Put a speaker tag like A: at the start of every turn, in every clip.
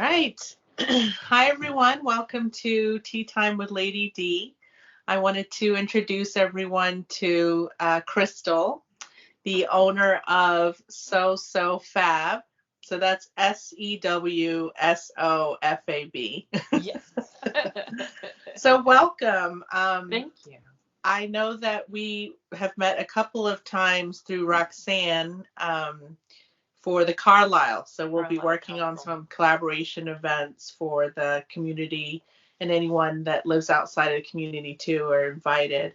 A: right. Hi, everyone. Welcome to Tea Time with Lady D. I wanted to introduce everyone to Crystal, the owner of SewSoFab. So that's SewSoFab.
B: Yes.
A: So welcome.
B: Thank you.
A: I know that we have met a couple of times through Roxanne. For the Carlisle. So we'll be
B: Carlisle
A: working on
B: Council.
A: some collaboration events for the community, and anyone that lives outside of the community too are invited.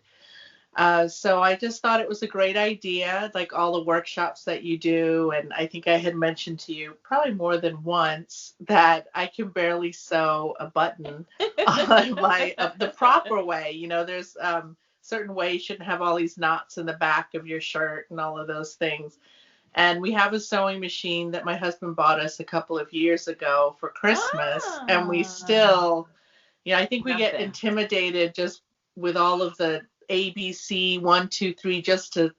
A: So I just thought it was a great idea, like all the workshops that you do. And I think I had mentioned to you probably more than once that I can barely sew a button on the proper way. There's certain ways you shouldn't have all these knots in the back of your shirt and all of those things. And we have a sewing machine that my husband bought us a couple of years ago for Christmas. And we
B: Ah,
A: still, I think we get
B: nothing.
A: intimidated just with all of the ABC 1, 2, 3, just to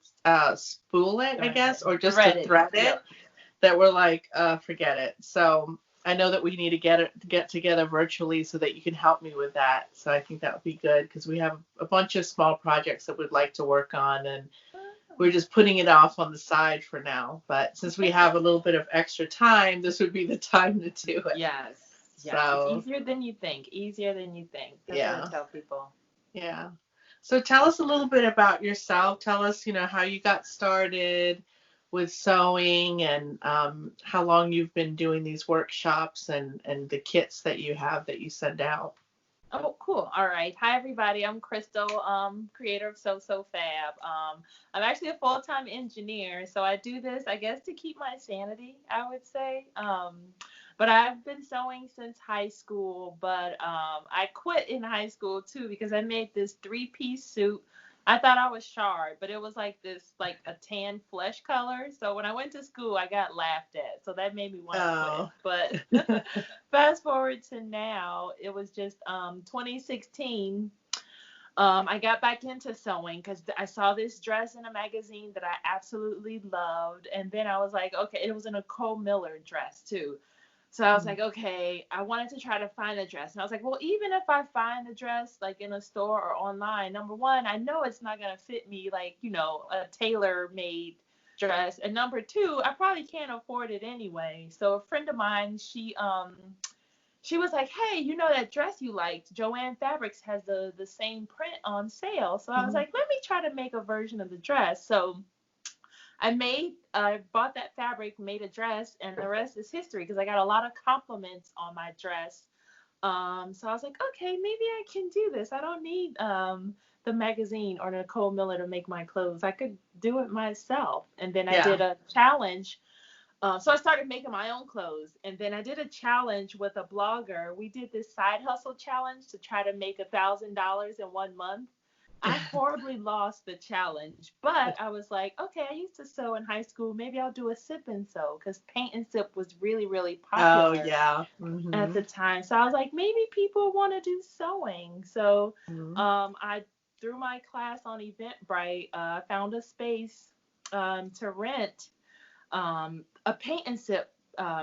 A: spool it, I
B: Thread
A: guess,
B: it.
A: or just to
B: Thread it.
A: thread it,
B: Yep.
A: that we're like, forget it. So I know that we need to get together virtually so that you can help me with that. So I think that would be good because we have a bunch of small projects that we'd like to work on, and we're just putting it off on the side for now. But since we have a little bit of extra time, this would be the time to do it.
B: Yes. Yes. It's
A: So,
B: easier than you think. Easier than you think. That's what I
A: yeah,
B: tell people.
A: yeah. So tell us a little bit about yourself. Tell us, how you got started with sewing, and how long you've been doing these workshops, and the kits that you have that you send out.
B: Oh, cool. All right. Hi, everybody. I'm Crystal, creator of SewSoFab. I'm actually a full-time engineer, so I do this, I guess, to keep my sanity, I would say. But I've been sewing since high school, but I quit in high school too because I made this three-piece suit. I thought I was shard, but it was like this, like a tan flesh color. So when I went to school, I got laughed at. So that made me want to quit.
A: Oh,
B: But fast forward to now, it was just 2016. I got back into sewing because I saw this dress in a magazine that I absolutely loved. And then I was like, okay, it was a Nicole Miller dress too. So I was like, okay, I wanted to try to find a dress. And I was like, well, even if I find a dress like in a store or online, number one, I know it's not going to fit me like, a tailor made dress. And number two, I probably can't afford it anyway. So a friend of mine, she was like, hey, you know that dress you liked? Joanne Fabrics has the same print on sale. So I was like, let me try to make a version of the dress. So I bought that fabric, made a dress, and the rest is history because I got a lot of compliments on my dress. So I was like, okay, maybe I can do this. I don't need the magazine or Nicole Miller to make my clothes. I could do it myself. And then I
A: yeah.
B: did a challenge. So I started making my own clothes, and then I did a challenge with a blogger. We did this side hustle challenge to try to make $1,000 in 1 month. I horribly lost the challenge, but I was like, okay, I used to sew in high school. Maybe I'll do a sip and sew because paint and sip was really, really
A: Oh,
B: popular
A: yeah.
B: at the time. So I was like, maybe people want to do sewing. So
A: Hmm.
B: I through my class on Eventbrite, found a space to rent a paint and sip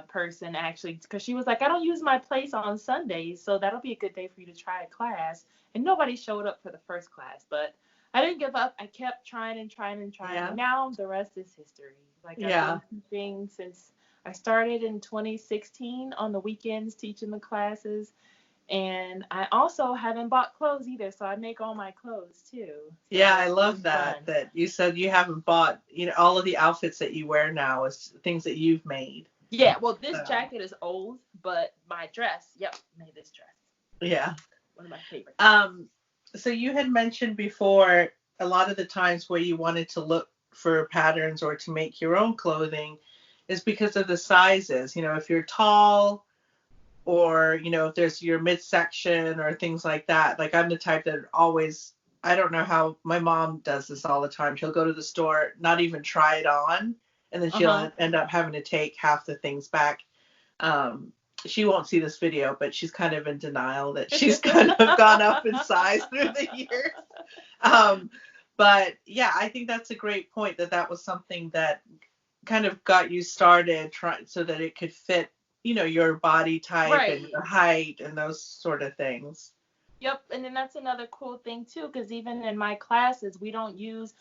B: person actually because she was like, I don't use my place on Sundays, so that'll be a good day for you to try a class. And nobody showed up for the first class, but I didn't give up. I kept trying and trying and trying, and
A: Yeah.
B: now the rest is history. Like I've
A: Yeah.
B: been teaching since I started in 2016 on the weekends teaching the classes. And I also haven't bought clothes either, so I make all my clothes too.
A: Yeah,
B: So
A: I
B: it's
A: love
B: really
A: that.
B: fun.
A: That you said you haven't bought, all of the outfits that you wear now is things that you've made.
B: Yeah, well, this
A: So,
B: jacket is old, but my dress, yep, made this dress.
A: yeah.
B: One of my favorites.
A: Um, so you had mentioned before a lot of the times where you wanted to look for patterns or to make your own clothing is because of the sizes. If you're tall, or if there's your midsection or things like that. Like I'm the type that always, I don't know how my mom does this all the time. She'll go to the store, not even try it on, and then
B: Uh huh.
A: she'll end up having to take half the things back. um she won't see this video, but she's kind of in denial that she's kind of gone up in size through the years. um but yeah, I think that's a great point, that was something that kind of got you started, trying so that it could fit, your body type and
B: Right.
A: your height and those sort of things.
B: Yep, and then that's another cool thing too, because even in my classes, we don't use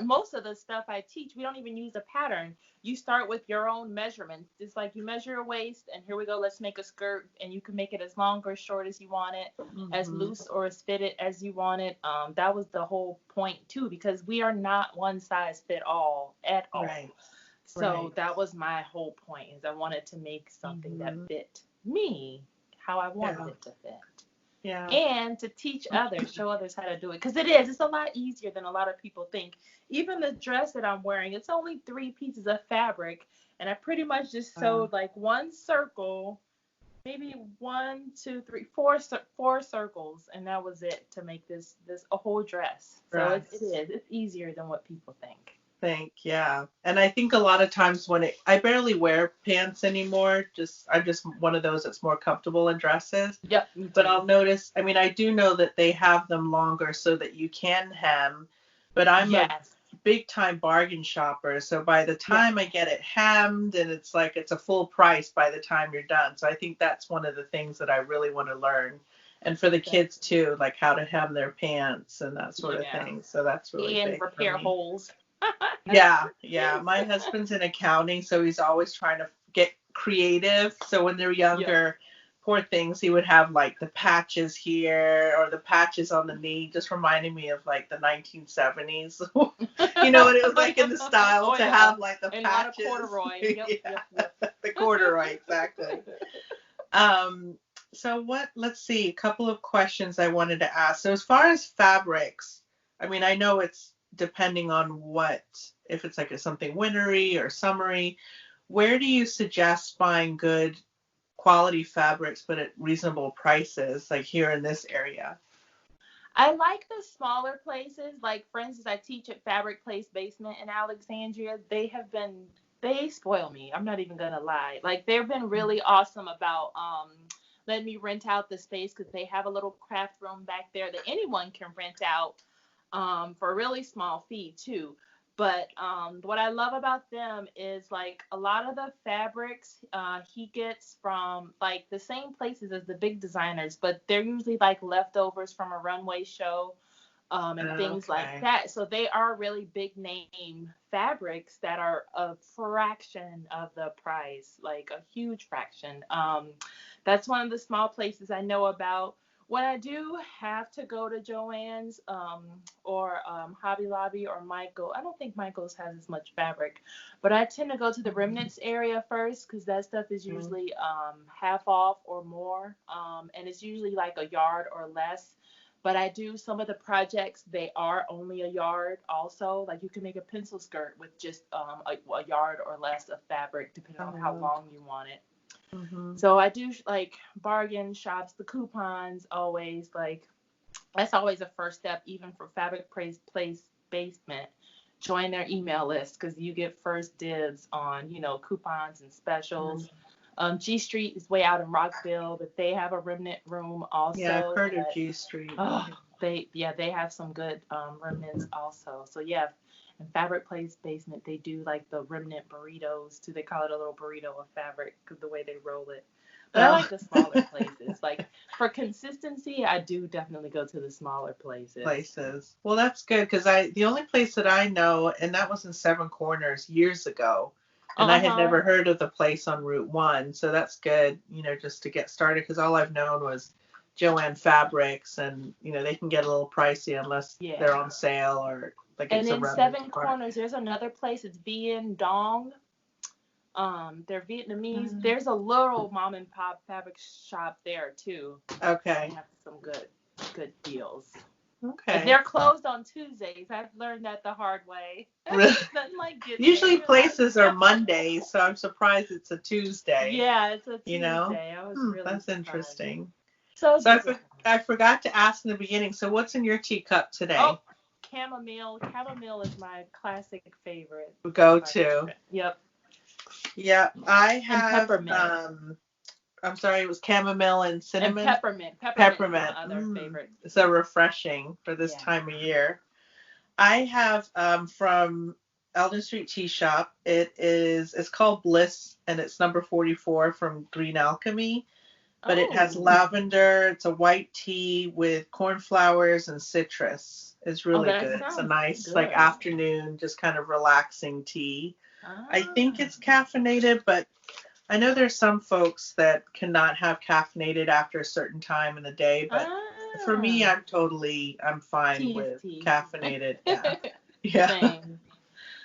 B: most of the stuff I teach, we don't even use a pattern. You start with your own measurements. It's like you measure your waist, and here we go, let's make a skirt, and you can make it as long or short as you want it, as
A: Hmm.
B: loose or as fitted as you want it. That was the whole point too, because we are not one size fit all at all.
A: Right.
B: So
A: Right.
B: that was my whole point, is I wanted to make something that
A: Hmm.
B: fit me how I wanted
A: Yeah.
B: it to fit,
A: Yeah.
B: and to teach others, show others how to do it. Because it's a lot easier than a lot of people think. Even the dress that I'm wearing, it's only 3 pieces of fabric, and I pretty much just
A: Wow.
B: sewed like one circle, maybe one, two, three, four circles, and that was it to make this a whole dress. So
A: Dress.
B: it's easier than what people think.
A: Yeah. And I think a lot of times I barely wear pants anymore. I'm just one of those that's more comfortable in dresses.
B: Yep, me
A: But
B: too.
A: I'll notice, I mean, I do know that they have them longer so that you can hem, but I'm a
B: Yes.
A: big time bargain shopper. So by the
B: Yep.
A: time I get it hemmed, and it's like it's a full price by the time you're done. So I think that's one of the things that I really want to learn. And for the kids too, like how to hem their pants and that sort of
B: Yeah.
A: thing. So that's really
B: And
A: big for
B: repair
A: me.
B: holes.
A: Yeah, yeah. My husband's in accounting, so he's always trying to get creative. So when they're
B: Yep.
A: younger, poor things, he would have like the patches here or the patches on the knee, just reminding me of like the 1970s. What it was like in the style
B: Oh
A: to
B: yeah,
A: have like the
B: and a lot of
A: patches.
B: corduroy. Yep, yep,
A: Yeah,
B: yep.
A: the corduroy, exactly. Um, so let's see, a couple of questions I wanted to ask. So as far as fabrics, I mean, I know it's depending on if it's like something wintry or summery, where do you suggest buying good quality fabrics but at reasonable prices, like here in this area?
B: I like the smaller places. Like for instance, I teach at Fabric Place Basement in Alexandria. They spoil me. I'm not even gonna lie. Like they've been really awesome about letting me rent out the space, because they have a little craft room back there that anyone can rent out for a really small fee too. But what I love about them is like a lot of the fabrics he gets from like the same places as the big designers, but they're usually like leftovers from a runway show and things like
A: Okay.
B: that. So they are really big name fabrics that are a fraction of the price, like a huge fraction. That's one of the small places I know about. When I do have to go to Joann's or Hobby Lobby or Michael, I don't think Michael's has as much fabric, but I tend to go to the remnants area first, because that stuff is
A: Mhm.
B: usually half off or more, and it's usually like a yard or less. But I do some of the projects, they are only a yard also. Like you can make a pencil skirt with just a yard or less of fabric, depending on how
A: Oh.
B: long you want it.
A: Mhm.
B: So I do like bargain shops, the coupons always, like that's always a first step, even for Fabric Place Basement. Join their email list, because you get first dibs on, coupons and specials. G Street is way out in Rockville, but they have a remnant room
A: Yeah, I've
B: also
A: heard of
B: that,
A: G Street.
B: oh, they have some good remnants also. So yeah, in Fabric Place Basement, they do like the remnant burritos too. They call it a little burrito of fabric because the way they roll it. But I
A: Oh.
B: like the smaller places. Like for consistency, I do definitely go to the smaller places.
A: Places. Well, that's good because the only place that I know, and that was in Seven Corners years ago, and I
B: Uh
A: had
B: huh.
A: never heard of the place on Route One. So that's good, just to get started because all I've known was Joanne Fabrics, and they can get a little pricey unless they're
B: Yeah.
A: on sale or like
B: And
A: it's a
B: in
A: remnant
B: Seven
A: part.
B: Corners, there's another place. It's Bien Dong. They're Vietnamese.
A: Mm.
B: There's a little mom and pop fabric shop there too. They
A: Okay.
B: have some good deals. But
A: Okay.
B: they're closed on Tuesdays. I've learned that the hard way.
A: Really?
B: Nothing like getting there
A: Usually
B: and you're like,
A: places are Mondays, so I'm surprised it's a Tuesday.
B: yeah, it's a
A: You know?
B: Tuesday. I was really
A: That's
B: surprised.
A: interesting.
B: So
A: So
B: disappointed.
A: I forgot to ask in the beginning. So what's in your teacup
B: Oh,
A: today?
B: chamomile. Chamomile is my classic favorite.
A: Go
B: My
A: to.
B: favorite. Yep.
A: Yeah, I
B: And
A: have.
B: peppermint.
A: I'm sorry, it was chamomile and
B: And
A: cinnamon.
B: peppermint. Peppermint is my
A: Peppermint.
B: other favorite.
A: It's so refreshing for this
B: Yeah.
A: time of year. I have from Eldon Street Tea Shop. It's called Bliss, and it's number 44 from Green Alchemy. But it has
B: Oh.
A: lavender. It's a white tea with cornflowers and citrus. It's
B: Oh,
A: really
B: that
A: good. It's a
B: sounds
A: nice, like,
B: good.
A: afternoon, just kind of relaxing tea. I think
B: Ah.
A: it's caffeinated, but I know there's some folks that cannot have caffeinated after a certain time in the day, but for me,
B: Ah.
A: I'm fine
B: Tea is
A: with
B: tea.
A: caffeinated. Yeah. Yeah.
B: Same.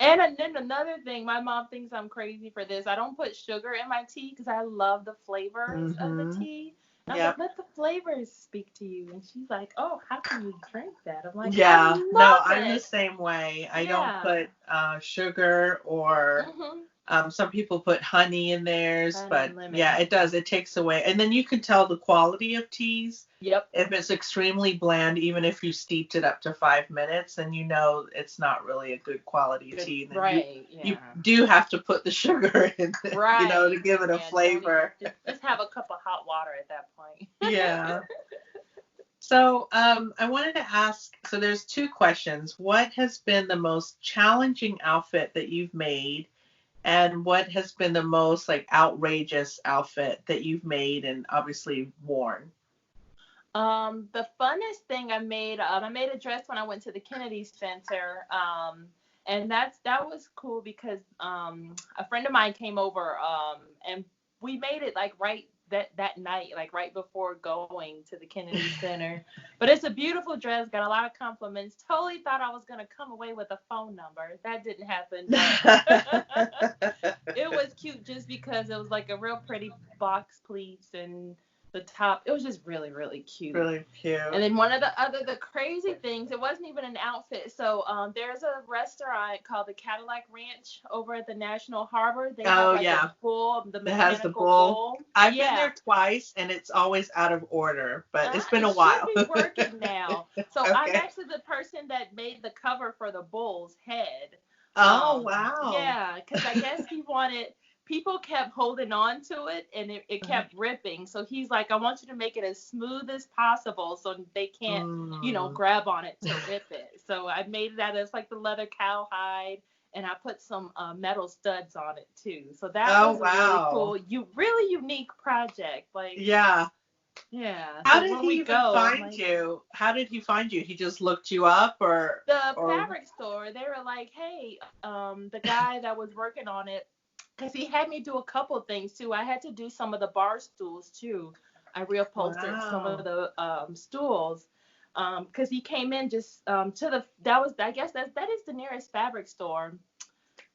B: And then another thing, my mom thinks I'm crazy for this. I don't put sugar in my tea because I love the flavors of the
A: Mhm.
B: tea. And I was
A: Yep.
B: like, let the flavors speak to you. And she's like, oh, how can you drink that? I'm like, I
A: Yeah. No,
B: love
A: I'm the
B: it.
A: same way. I don't
B: Yeah.
A: put sugar or
B: Mhm.
A: some people put honey in theirs,
B: Honey
A: but
B: and
A: yeah,
B: lemon.
A: it does. It takes away. And then you can tell the quality of teas.
B: Yep.
A: If it's extremely bland, even if you steeped it up to 5 minutes, then you know it's not really a good quality
B: Good.
A: tea. Then
B: Right.
A: you
B: Yeah.
A: do have to put the sugar in, to
B: Right.
A: give it a
B: Yeah. Don't even
A: flavor.
B: just have a cup of hot water at that point.
A: Yeah. So I wanted to ask, so there's two questions. What has been the most challenging outfit that you've made? And what has been the most like outrageous outfit that you've made and obviously worn?
B: The funnest thing I made a dress when I went to the Kennedy Center. And that was cool because a friend of mine came over and we made it like right that night, like right before going to the Kennedy Center. But it's a beautiful dress, got a lot of compliments. Totally thought I was gonna come away with a phone number. That didn't happen, but it was cute just because it was like a real pretty box pleats and the top. It was just really, really cute.
A: Really cute.
B: And then one of the crazy things, it wasn't even an outfit. So there's a restaurant called the Cadillac Ranch over at the National Harbor. They have
A: Oh
B: like
A: yeah,
B: a bull, the
A: it has the
B: mechanical
A: bull.
B: bull.
A: I've been
B: Yeah.
A: there twice and it's always out of order, but it's been
B: It
A: a
B: should
A: while.
B: be working now. So I'm
A: Okay.
B: actually the person that made the cover for the bull's head.
A: Oh wow.
B: Yeah, because I guess he wanted people kept holding on to it and it kept ripping. So he's like, I want you to make it as smooth as possible so they can't,
A: Mm.
B: grab on it to rip it. So I made that as like the leather cowhide and I put some metal studs on it too. So that
A: Oh
B: was a really
A: wow.
B: cool, really unique project. Like,
A: Yeah.
B: yeah.
A: How
B: So
A: did
B: when
A: he
B: we
A: even
B: go, I'm
A: find
B: like,
A: you? How did he find you? He just looked you up
B: the
A: or
B: fabric store, they were like, hey, the guy that was working on it, because he had me do a couple of things too. I had to do some of the bar stools too. I reupholstered some of
A: wow.
B: the stools because he came in just to the that was I guess that is the nearest fabric store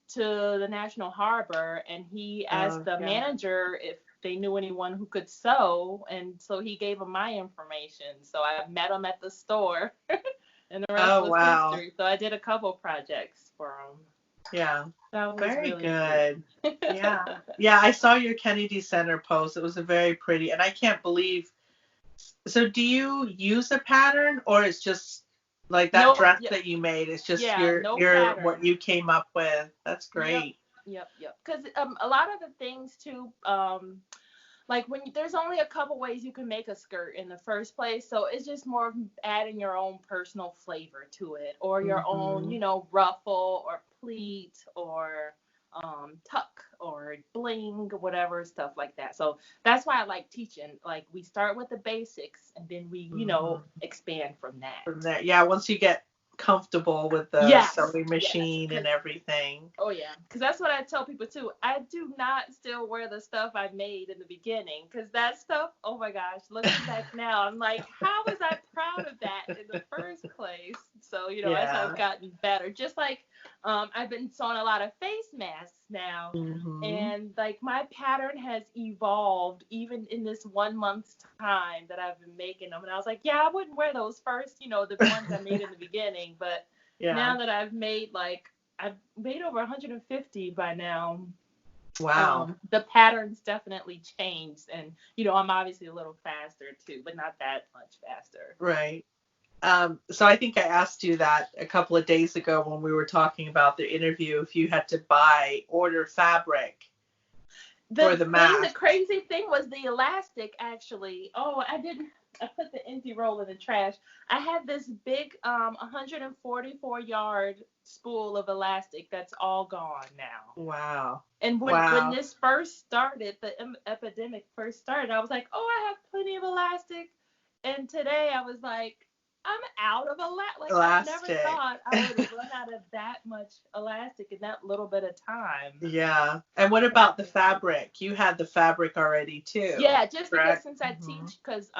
B: to the National Harbor, and he asked
A: Oh
B: the
A: yeah.
B: manager if they knew anyone who could sew, and so he gave him my information. So I met him at the store, and the rest
A: Oh
B: was
A: wow.
B: history. So I did a couple projects for him.
A: Yeah.
B: That was
A: Very
B: really neat.
A: good. Yeah. Yeah, I saw your Kennedy Center post. It was a very pretty, and I can't believe. So do you use a pattern or it's just like that
B: No,
A: dress
B: yeah,
A: that you made? It's just
B: yeah, no
A: your what
B: pattern.
A: you came up with. That's
B: Yep,
A: great.
B: yep. Because a lot of the things too, like there's only a couple ways you can make a skirt in the first place, so it's just more of adding your own personal flavor to it, or your own,
A: Hmm.
B: ruffle or pleat or tuck or bling, whatever stuff like that. So that's why I like teaching. Like we start with the basics and then we,
A: Hmm.
B: expand from
A: From
B: that.
A: there, yeah. Once you get comfortable with the
B: Yes,
A: sewing
B: yes,
A: machine and
B: because
A: everything.
B: oh yeah, because that's what I tell people too. I do not still wear the stuff I made in the beginning, because that stuff, oh my gosh, looking back now, I'm like, how was I proud of that in the first place? So as I've
A: Yeah.
B: gotten better, just like I've been sewing a lot of face masks now,
A: Hmm.
B: and like my pattern has evolved even in this 1 month's time that I've been making them. And I was like, yeah, I wouldn't wear those first, the ones I made in the beginning, but
A: Yeah.
B: now that I've made over 150 by now.
A: Wow.
B: The patterns definitely changed, and I'm obviously a little faster too, but not that much faster.
A: Right. So I think I asked you that a couple of days ago when we were talking about the interview, if you had to order fabric. for the
B: The
A: mask?
B: crazy thing was the elastic actually. Oh, I put the empty roll in the trash. I had this big 144-yard spool of elastic that's all gone now.
A: Wow.
B: And when
A: Wow.
B: this first started, the epidemic first started, I was like, oh, I have plenty of elastic. And today I was like, I'm out of elastic. Like, I never
A: Elastic.
B: thought I would run out of that much elastic in that little bit of time.
A: Yeah. And what
B: That's
A: about the
B: crazy.
A: fabric? You had the fabric already too,
B: Yeah, just because
A: correct?
B: since I
A: Hmm.
B: teach, because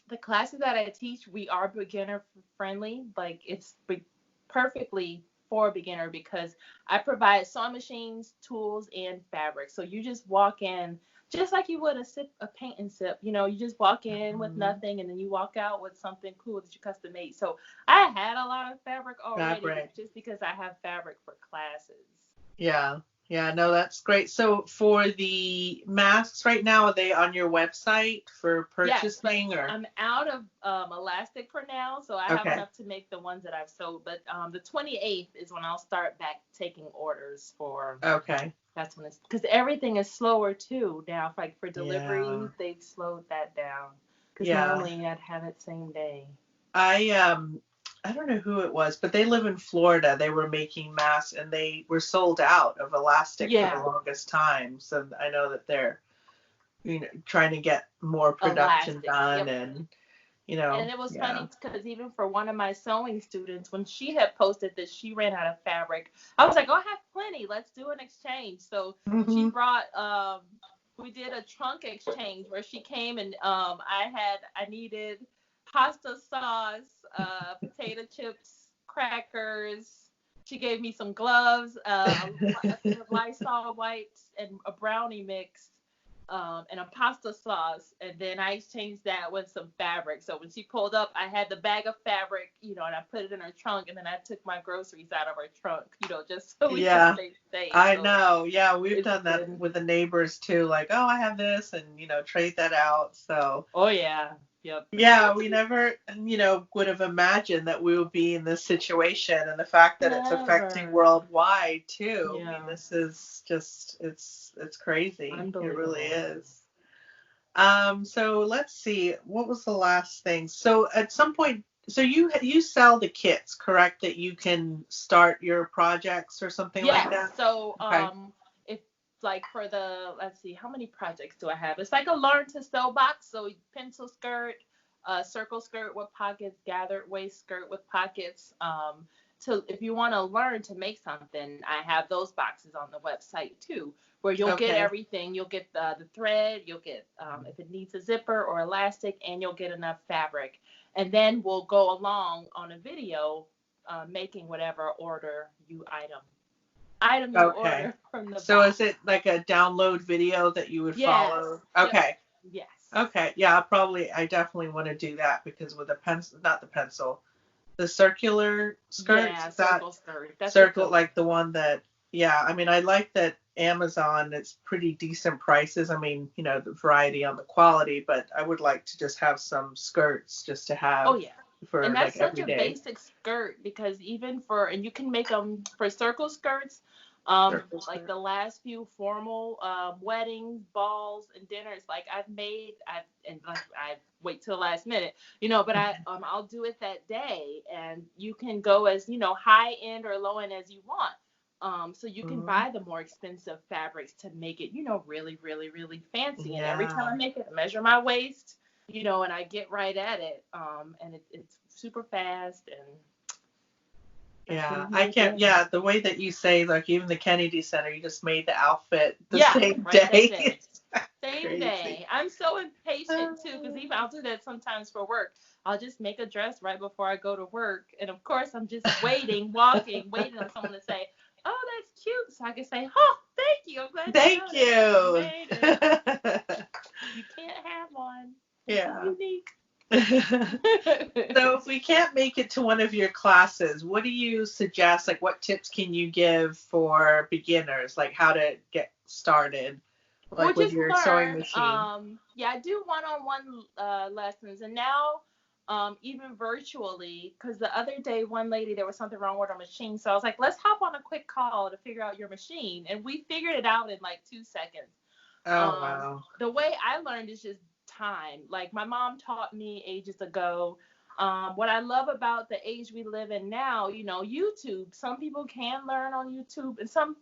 B: the classes that I teach, we are beginner friendly. Like it's perfectly for a beginner because I provide sewing machines, tools, and fabric. So you just walk in just like you would a paint and sip. You know, you just walk in with
A: Hmm.
B: nothing and then you walk out with something cool that you custom made. So I had a lot of fabric already, but
A: Fabric.
B: just because I have fabric for classes.
A: Yeah. Yeah, no, that's great. So for the masks right now, are they on your website for
B: Yes, but
A: purchasing or?
B: I'm out of elastic for now, so I have
A: Okay.
B: enough to make the ones that I've sewed. But the 28th is when I'll start back taking orders for.
A: Okay.
B: That's when it's because everything is slower too now. Like for
A: Yeah.
B: delivery, they've slowed that down. Because
A: Yeah.
B: normally I'd have it same day.
A: I don't know who it was, but they live in Florida. They were making masks and they were sold out of elastic for the
B: Yeah,
A: longest time. So I know that they're, trying to get more production
B: elastic.
A: done
B: Yep.
A: and,
B: And it was
A: yeah.
B: funny because even for one of my sewing students, when she had posted that she ran out of fabric, I was like, "Oh, I have plenty. Let's do an exchange." So she
A: Hmm.
B: brought. We did a trunk exchange where she came and I needed pasta sauce, potato chips, crackers. She gave me some gloves, a thing of Lysol wipes, and a brownie mix and a pasta sauce, and then I exchanged that with some fabric. So when she pulled up, I had the bag of fabric, and I put it in her trunk, and then I took my groceries out of her trunk, just so we could
A: Yeah,
B: stay safe.
A: I
B: So
A: know. Yeah, we've
B: it's
A: done that
B: been,
A: with the neighbors too. Like, oh, I have this, and trade that out. So
B: oh yeah, yep,
A: yeah, we never, would have imagined that we would be in this situation, and the fact that it's affecting
B: never,
A: worldwide too. I mean,
B: yeah,
A: this is just it's crazy. It really
B: unbelievable.
A: is. So let's see, what was the last thing? So at some point, so you sell the kits, correct? That you can start your projects or something like
B: Yes.
A: that?
B: So,
A: Okay.
B: if like for let's see, how many projects do I have? It's like a learn to sew box. So pencil skirt, circle skirt with pockets, gathered waist skirt with pockets. To if you want to learn to make something, I have those boxes on the website too, where you'll get
A: Okay.
B: everything. You'll get the thread. You'll get if it needs a zipper or elastic, and you'll get enough fabric. And then we'll go along on a video making whatever item you
A: Okay.
B: order from the
A: So is
B: box.
A: it like a download video that you would
B: Yes.
A: follow?
B: Yep.
A: Okay.
B: Yes.
A: Okay. Yeah, I definitely want to do that because with a pencil, not the pencil, the circular skirts,
B: Yeah,
A: that
B: circle skirt. That's a
A: circle,
B: good one.
A: like the one that, yeah, I mean, I like that Amazon, it's pretty decent prices. I mean, the variety on the quality, but I would like to just have some skirts just to
B: Oh
A: have
B: yeah. And
A: for
B: that's
A: like
B: such
A: every
B: a
A: day.
B: basic skirt because and you can make them for circle skirts,
A: Circle
B: like
A: skirt.
B: the last few formal weddings, balls, and dinners. Like and like I wait till the last minute, but I'll do it that day, and you can go as high end or low end as you want. So you can
A: Mhm.
B: buy the more expensive fabrics to make it, really, really, really fancy. And every time
A: Yeah.
B: I make it, I measure my waist, and I get right at it. And it's super fast, and that's what
A: Yeah,
B: I'm
A: I
B: gonna
A: can't.
B: do.
A: Yeah, the way that you say, like even the Kennedy Center, you just made the outfit the
B: Yeah,
A: same
B: right that
A: day.
B: day.
A: It's
B: Same
A: crazy.
B: day. I'm so impatient too, because even I'll do that sometimes for work. I'll just make a dress right before I go to work, and of course I'm just waiting, walking, waiting on someone to say, "Oh, that's cute," so I can say, "Oh, thank you. I'm glad you
A: Thank
B: noticed. You
A: you.
B: made it. You can't have one. This is
A: Yeah.
B: unique."
A: So if we can't make it to one of your classes, what do you suggest? Like, what tips can you give for beginners? Like, how to get started,
B: Well,
A: like with
B: just
A: your sewing
B: learn.
A: machine?
B: Yeah, I do one-on-one lessons, and now even virtually, because the other day one lady there was something wrong with her machine, so I was like, let's hop on a quick call to figure out your machine, and we figured it out in like 2 seconds.
A: Oh, wow.
B: The way I learned is just time. Like my mom taught me ages ago. What I love about the age we live in now, YouTube. Some people can learn on YouTube, and some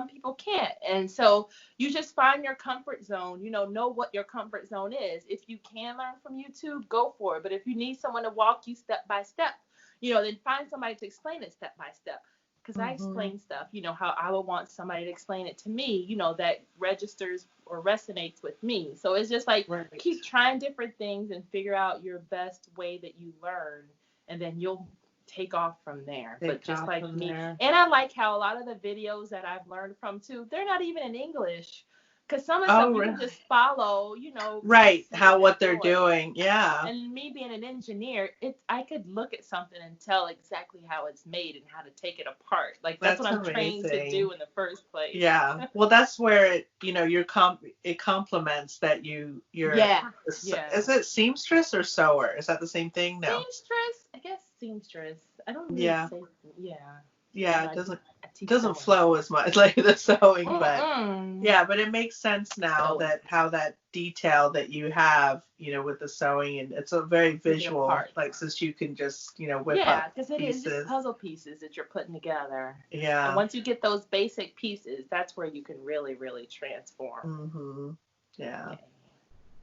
B: people can't. And so you just find your comfort zone. Know what your comfort zone is. If you can learn from YouTube, go for it. But if you need someone to walk you step by step, then find somebody to explain it step by step. Because I
A: Mm-hmm.
B: explain stuff, how I would want somebody to explain it to me, that registers or resonates with me. So it's just like
A: Right.
B: keep trying different things and figure out your best way that you learn, and then you'll take off from there. But
A: Take
B: just
A: off
B: like
A: from
B: me,
A: there.
B: and I like how a lot of the videos that I've learned from too, they're not even in English. Because some of the stuff
A: Oh,
B: you
A: really?
B: can just follow,
A: Right.
B: see
A: How,
B: it
A: what they're
B: enjoy.
A: doing. Yeah.
B: And me being an engineer, I could look at something and tell exactly how it's made and how to take it apart. Like that's what
A: That's
B: I'm trained to
A: amazing.
B: do in the first place.
A: Yeah. Well, that's where it complements that you're,
B: Yeah, yeah.
A: is it seamstress or sewer? Is that the same thing? No.
B: Seamstress, I guess seamstress. I don't really
A: Yeah.
B: say, yeah,
A: Yeah.
B: but
A: It
B: I teach
A: doesn't
B: sewing.
A: flow as much like the sewing, but
B: Mm-mm.
A: yeah, but it makes sense now
B: Sewing.
A: that how that detail that you have, with the sewing, and it's a very
B: Take it
A: visual,
B: apart.
A: like since you can just, whip
B: Yeah,
A: up
B: because it is just
A: pieces.
B: puzzle pieces that you're putting together. And
A: Yeah.
B: once you get those basic pieces, that's where you can really, really transform.
A: Mhm. Yeah.
B: Yeah.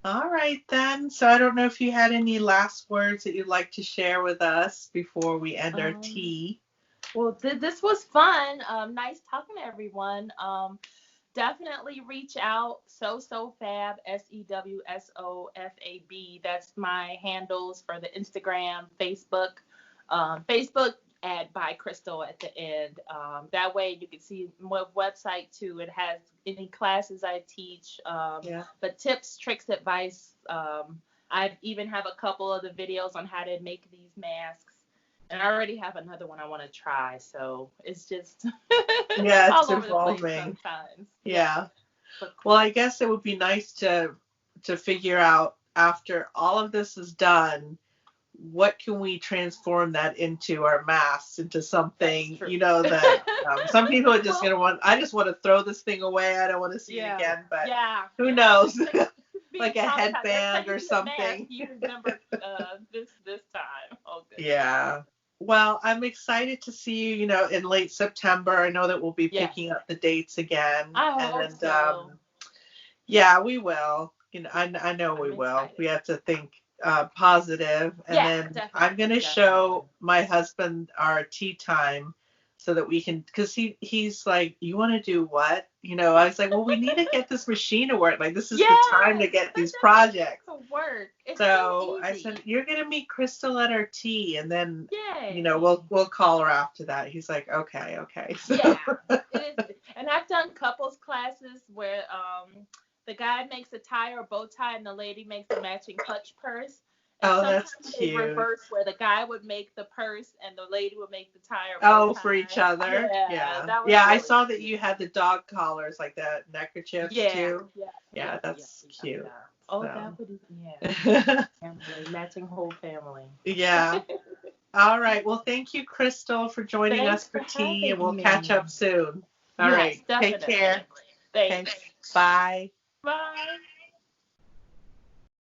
A: All right then. So I don't know if you had any last words that you'd like to share with us before we end our
B: Um,
A: tea.
B: well, this was fun. Nice talking to everyone. Definitely reach out. SewSoFab, SewSoFab. That's my handles for the Instagram, Facebook. Facebook, add by Crystal at the end. That way you can see my website too. It has any classes I teach,
A: Yeah.
B: but tips, tricks, advice. I even have a couple of the videos on how to make these masks. And I already have another one I want to try. So it's just
A: Yeah, it's
B: all over the place
A: evolving.
B: sometimes. Yeah.
A: Yeah.
B: But
A: Well,
B: cool.
A: I guess it would be nice to figure out after all of this is done, what can we transform that into our masks, into
B: That's
A: something,
B: true.
A: that some people are just
B: Well,
A: gonna I just want to throw this thing away. I don't want to see it
B: yeah.
A: again, but
B: Yeah.
A: who
B: Yeah.
A: knows?
B: Being
A: Like a
B: traumatized. Every time
A: headband
B: you
A: or
B: see a mask,
A: something.
B: you remember this time. Oh goodness.
A: Yeah. Well, I'm excited to see you, in late September. I know that we'll be
B: Yes.
A: picking up the dates again.
B: I hope
A: And
B: so.
A: yeah, we will. I know we
B: I'm
A: will. We
B: excited.
A: have to think positive. And
B: Yeah,
A: then I'm
B: definitely.
A: going to
B: Definitely.
A: show my husband our tea time so that we can, because he's like, you want to do what? I was like, well, we need to get this machine to work. Like, this is the time to
B: Yes,
A: get
B: that
A: these
B: doesn't
A: projects.
B: to work. It's so
A: So I said,
B: easy.
A: you're going to meet Crystal at our tea. And then,
B: Yay.
A: we'll call her after that. He's like, okay, okay.
B: Yeah,
A: So,
B: it is. And I've done couples classes where the guy makes a tie or bow tie and the lady makes a matching clutch purse. And
A: oh, that's
B: sometimes they
A: cute.
B: reverse where the guy would make the purse and the lady would make the tie or bow
A: Oh, for each
B: tie.
A: other.
B: Yeah,
A: Yeah.
B: that was
A: Yeah, I
B: really
A: saw that
B: cute.
A: you had the dog collars, like the neckerchiefs
B: Yeah,
A: too.
B: yeah,
A: Yeah,
B: yeah, yeah,
A: that's
B: yeah,
A: cute.
B: yeah. Oh,
A: So,
B: that would, yeah. Family, matching whole family.
A: yeah. All right. Well, thank you, Crystal, for joining us
B: Thanks
A: for
B: for
A: tea, and
B: having
A: we'll catch
B: me.
A: up soon. All
B: Yes,
A: right. Take
B: definitely.
A: care. Okay.
B: Thanks.
A: Bye.
B: Bye.